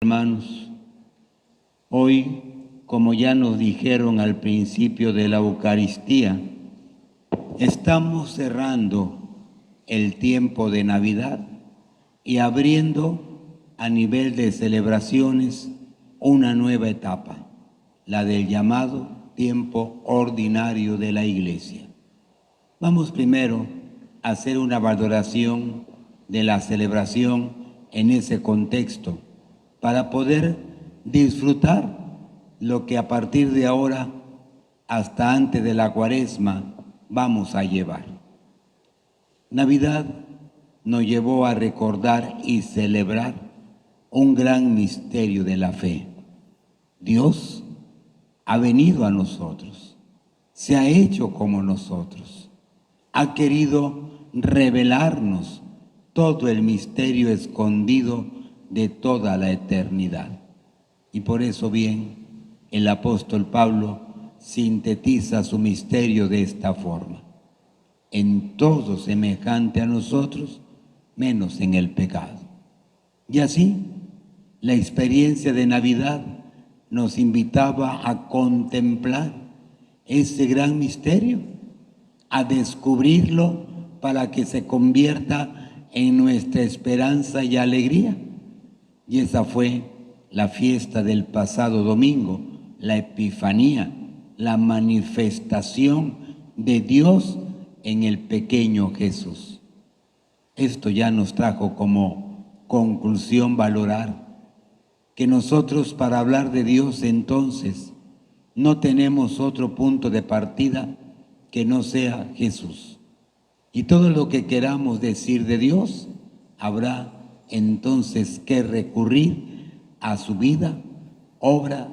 Hermanos, hoy, como ya nos dijeron al principio de la Eucaristía, estamos cerrando el tiempo de Navidad y abriendo a nivel de celebraciones una nueva etapa, la del llamado tiempo ordinario de la Iglesia. Vamos primero a hacer una valoración de la celebración en ese contexto para poder disfrutar lo que a partir de ahora hasta antes de la Cuaresma vamos a llevar. Navidad nos llevó a recordar y celebrar un gran misterio de la fe. Dios ha venido a nosotros, se ha hecho como nosotros, ha querido revelarnos todo el misterio escondido de toda la eternidad. Y por eso bien, el apóstol Pablo sintetiza su misterio de esta forma: en todo semejante a nosotros, menos en el pecado. Y así, la experiencia de Navidad nos invitaba a contemplar ese gran misterio, a descubrirlo para que se convierta en nuestra esperanza y alegría. Y esa fue la fiesta del pasado domingo, la Epifanía, la manifestación de Dios en el pequeño Jesús. Esto ya nos trajo como conclusión valorar que nosotros, para hablar de Dios, entonces no tenemos otro punto de partida que no sea Jesús. Y todo lo que queramos decir de Dios, habrá entonces que recurrir a su vida, obra,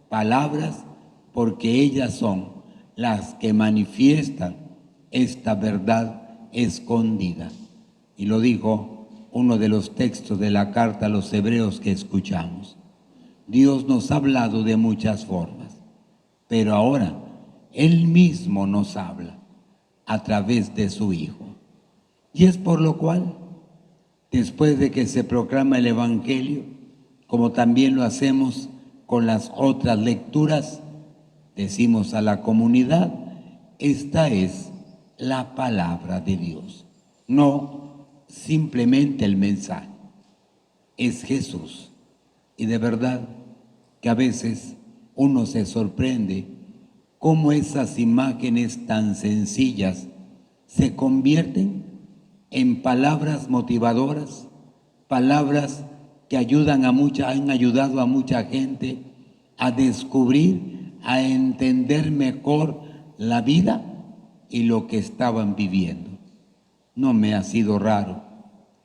palabras, porque ellas son las que manifiestan esta verdad escondida. Y lo dijo uno de los textos de la carta a los Hebreos que escuchamos. Dios nos ha hablado de muchas formas, pero ahora Él mismo nos habla a través de su Hijo. Y es por lo cual, después de que se proclama el Evangelio, como también lo hacemos con las otras lecturas, decimos a la comunidad: esta es la palabra de Dios, no simplemente el mensaje, es Jesús. Y de verdad que a veces uno se sorprende cómo esas imágenes tan sencillas se convierten en palabras motivadoras, palabras que han ayudado a mucha gente a descubrir, a entender mejor la vida y lo que estaban viviendo. No me ha sido raro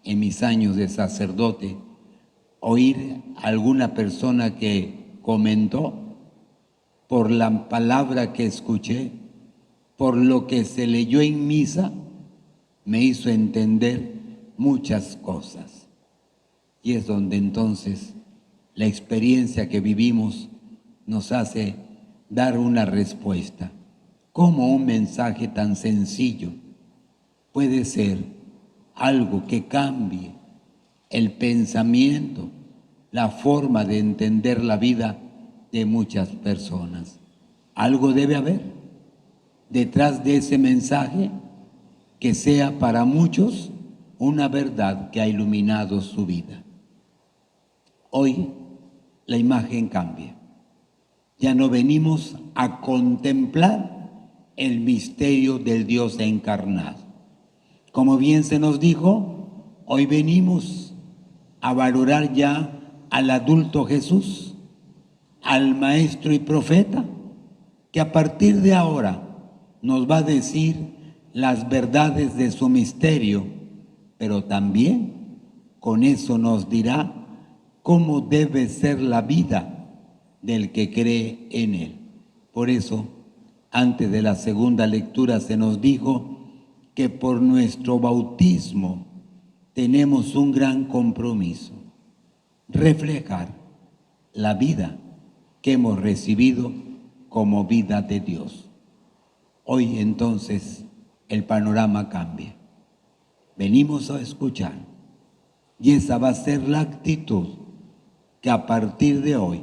en mis años de sacerdote oír a alguna persona que comentó: por la palabra que escuché, por lo que se leyó en misa, me hizo entender muchas cosas. Y es donde entonces la experiencia que vivimos nos hace dar una respuesta. ¿Cómo un mensaje tan sencillo puede ser algo que cambie el pensamiento, la forma de entender la vida de muchas personas? Algo debe haber detrás de ese mensaje que sea para muchos una verdad que ha iluminado su vida. Hoy la imagen cambia. Ya no venimos a contemplar el misterio del Dios encarnado. Como bien se nos dijo, hoy venimos a valorar ya al adulto Jesús, al maestro y profeta, que a partir de ahora nos va a decir las verdades de su misterio, pero también con eso nos dirá cómo debe ser la vida del que cree en Él. Por eso, antes de la segunda lectura se nos dijo que por nuestro bautismo tenemos un gran compromiso: reflejar la vida que hemos recibido como vida de Dios. Hoy entonces el panorama cambia. Venimos a escuchar, y esa va a ser la actitud que a partir de hoy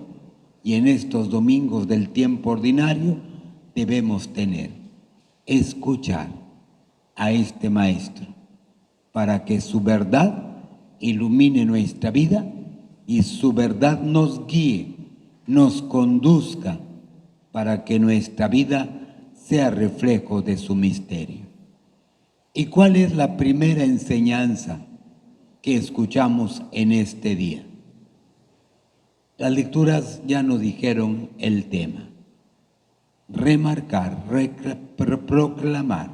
y en estos domingos del tiempo ordinario debemos tener: escuchar a este Maestro para que su verdad ilumine nuestra vida y su verdad nos guíe, nos conduzca para que nuestra vida sea reflejo de su misterio. ¿Y cuál es la primera enseñanza que escuchamos en este día? Las lecturas ya nos dijeron el tema: remarcar, proclamar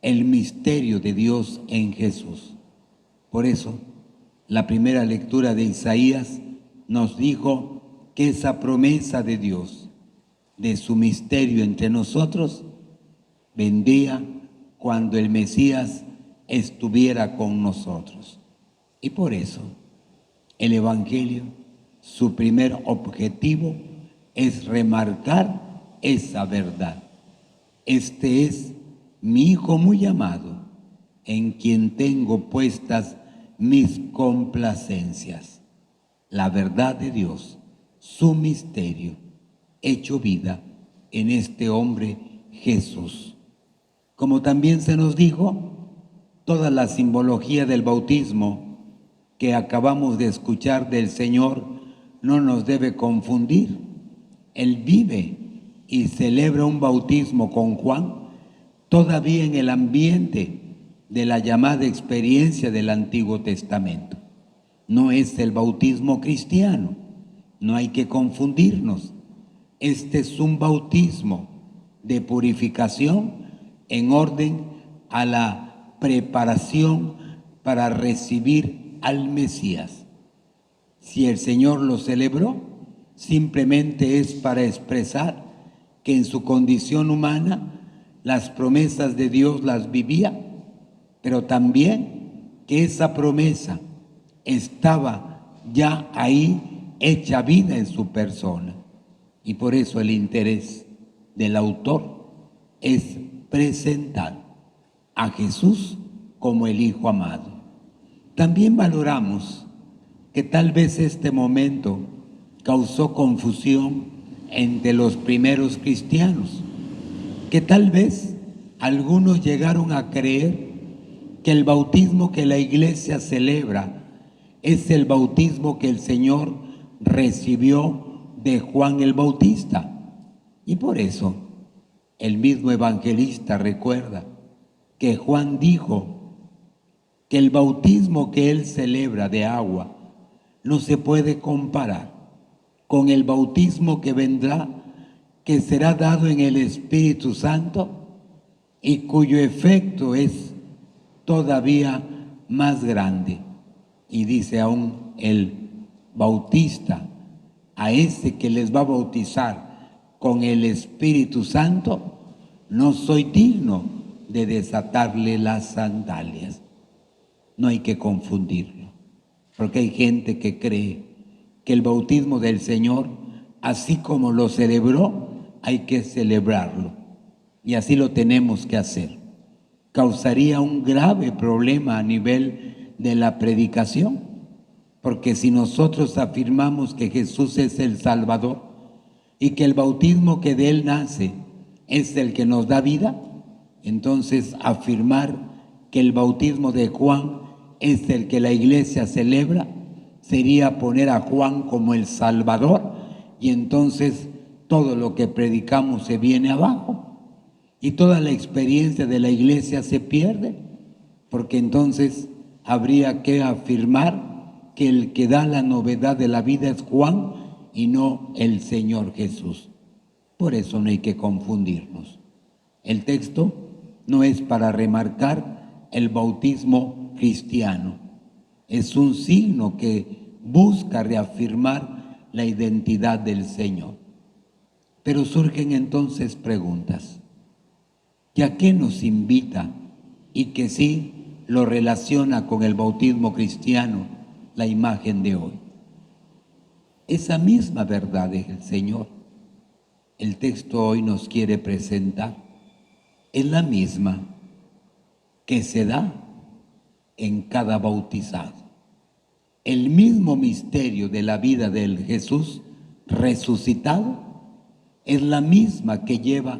el misterio de Dios en Jesús. Por eso, la primera lectura de Isaías nos dijo que esa promesa de Dios, de su misterio entre nosotros, vendría cuando el Mesías estuviera con nosotros. Y por eso, el Evangelio, su primer objetivo es remarcar esa verdad. Este es mi Hijo muy amado, en quien tengo puestas mis complacencias. La verdad de Dios, su misterio, hecho vida en este hombre Jesús. Como también se nos dijo, toda la simbología del bautismo que acabamos de escuchar del Señor no nos debe confundir. Él vive y celebra un bautismo con Juan todavía en el ambiente de la llamada experiencia del Antiguo Testamento. No es el bautismo cristiano, no hay que confundirnos. Este es un bautismo de purificación en orden a la preparación para recibir al Mesías. Si el Señor lo celebró, simplemente es para expresar que en su condición humana las promesas de Dios las vivía, pero también que esa promesa estaba ya ahí hecha vida en su persona. Y por eso el interés del autor es presentar a Jesús como el Hijo amado. También valoramos que tal vez este momento causó confusión entre los primeros cristianos, que tal vez algunos llegaron a creer que el bautismo que la Iglesia celebra es el bautismo que el Señor recibió de Juan el Bautista. Y por eso el mismo evangelista recuerda que Juan dijo que el bautismo que él celebra de agua no se puede comparar con el bautismo que vendrá, que será dado en el Espíritu Santo y cuyo efecto es todavía más grande. Y dice aún el bautista a ese que les va a bautizar con el Espíritu Santo: no soy digno de desatarle las sandalias. No hay que confundirlo, porque hay gente que cree que el bautismo del Señor, así como lo celebró, hay que celebrarlo, y así lo tenemos que hacer. Causaría un grave problema a nivel de la predicación, porque si nosotros afirmamos que Jesús es el Salvador y que el bautismo que de Él nace es el que nos da vida, entonces afirmar que el bautismo de Juan es el que la Iglesia celebra sería poner a Juan como el Salvador, y entonces todo lo que predicamos se viene abajo y toda la experiencia de la Iglesia se pierde, porque entonces habría que afirmar que el que da la novedad de la vida es Juan y no el Señor Jesús. Por eso no hay que confundirnos. El texto no es para remarcar el bautismo cristiano, es un signo que busca reafirmar la identidad del Señor. Pero surgen entonces preguntas: ¿y a qué nos invita? Y que sí lo relaciona con el bautismo cristiano, la imagen de hoy. Esa misma verdad del Señor, el texto hoy nos quiere presentar, es la misma que se da en cada bautizado. el mismo misterio de la vida del Jesús resucitado es la misma que lleva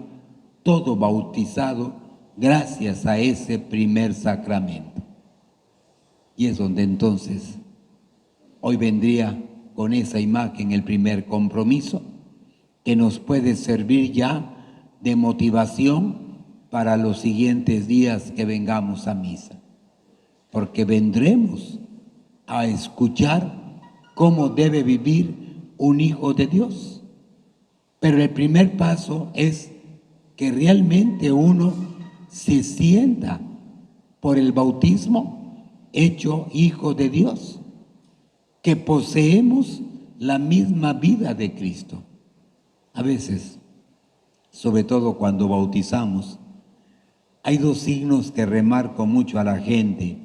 todo bautizado gracias a ese primer sacramento. Y es donde entonces hoy vendría con esa imagen el primer compromiso que nos puede servir ya de motivación para los siguientes días que vengamos a misa, porque vendremos a escuchar cómo debe vivir un hijo de Dios. Pero el primer paso es que realmente uno se sienta por el bautismo hecho hijo de Dios, que poseemos la misma vida de Cristo. A veces, sobre todo cuando bautizamos, hay dos signos que remarco mucho a la gente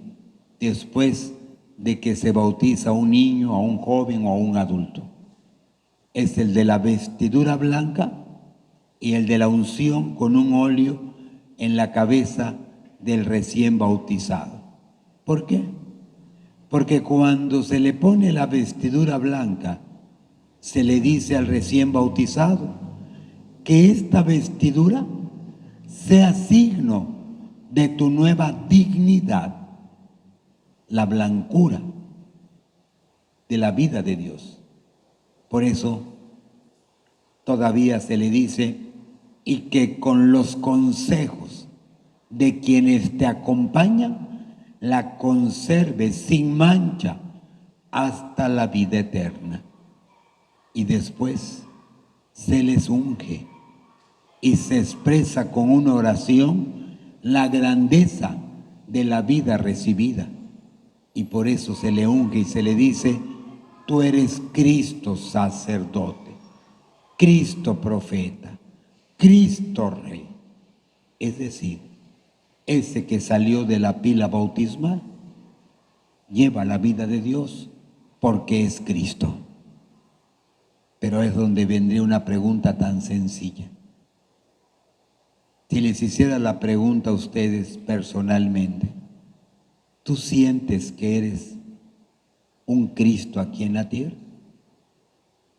después de que se bautiza a un niño, a un joven o a un adulto. Es el de la vestidura blanca y el de la unción con un óleo en la cabeza del recién bautizado. ¿Por qué? Porque cuando se le pone la vestidura blanca, se le dice al recién bautizado que esta vestidura sea signo de tu nueva dignidad, la blancura de la vida de Dios. Por eso todavía se le dice, y que con los consejos de quienes te acompañan, la conserves sin mancha hasta la vida eterna. Y después se les unge y se expresa con una oración la grandeza de la vida recibida. Y por eso se le unge y se le dice, tú eres Cristo sacerdote, Cristo profeta, Cristo rey. Es decir, ese que salió de la pila bautismal lleva la vida de Dios porque es Cristo. Pero es donde vendría una pregunta tan sencilla. Si les hiciera la pregunta a ustedes personalmente, ¿tú sientes que eres un Cristo aquí en la tierra?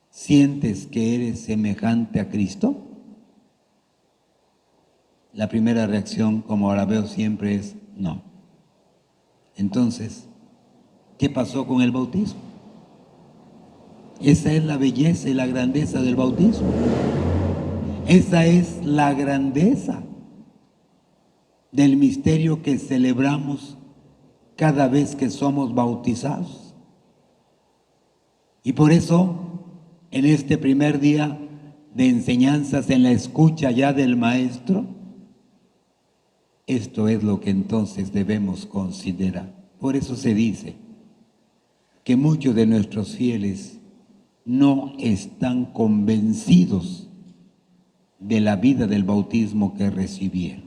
¿Sientes que eres semejante a Cristo? La primera reacción, como la veo siempre, es no. Entonces, ¿qué pasó con el bautismo? Esa es la belleza y la grandeza del bautismo. Esa es la grandeza del misterio que celebramos cada vez que somos bautizados. Y por eso, en este primer día de enseñanzas, en la escucha ya del Maestro, esto es lo que entonces debemos considerar. Por eso se dice que muchos de nuestros fieles no están convencidos de la vida del bautismo que recibieron,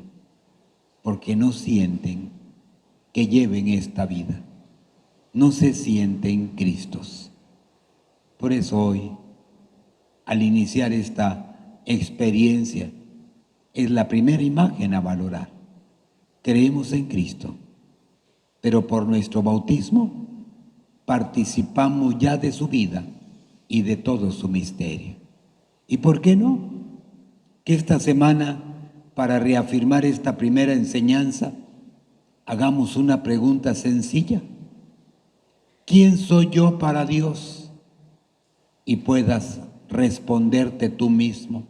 porque no sienten que lleven esta vida, no se sienten Cristos. Por eso hoy, al iniciar esta experiencia, es la primera imagen a valorar. Creemos en Cristo, pero por nuestro bautismo participamos ya de su vida y de todo su misterio. ¿Y por qué no? Que esta semana, para reafirmar esta primera enseñanza, hagamos una pregunta sencilla. ¿Quién soy yo para Dios? Y puedas responderte tú mismo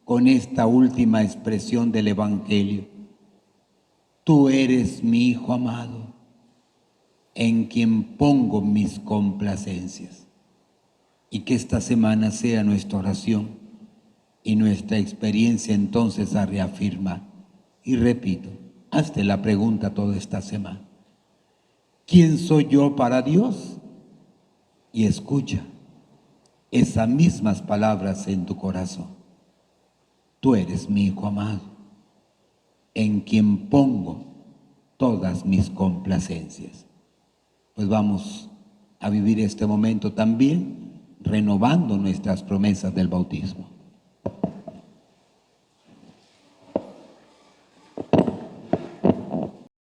con esta última expresión del Evangelio. Tú eres mi Hijo amado, en quien pongo mis complacencias. Y que esta semana sea nuestra oración y nuestra experiencia entonces a reafirmar. Y repito, hazte la pregunta toda esta semana. ¿Quién soy yo para Dios? Y escucha esas mismas palabras en tu corazón. Tú eres mi Hijo amado, en quien pongo todas mis complacencias. Pues vamos a vivir este momento también renovando nuestras promesas del bautismo.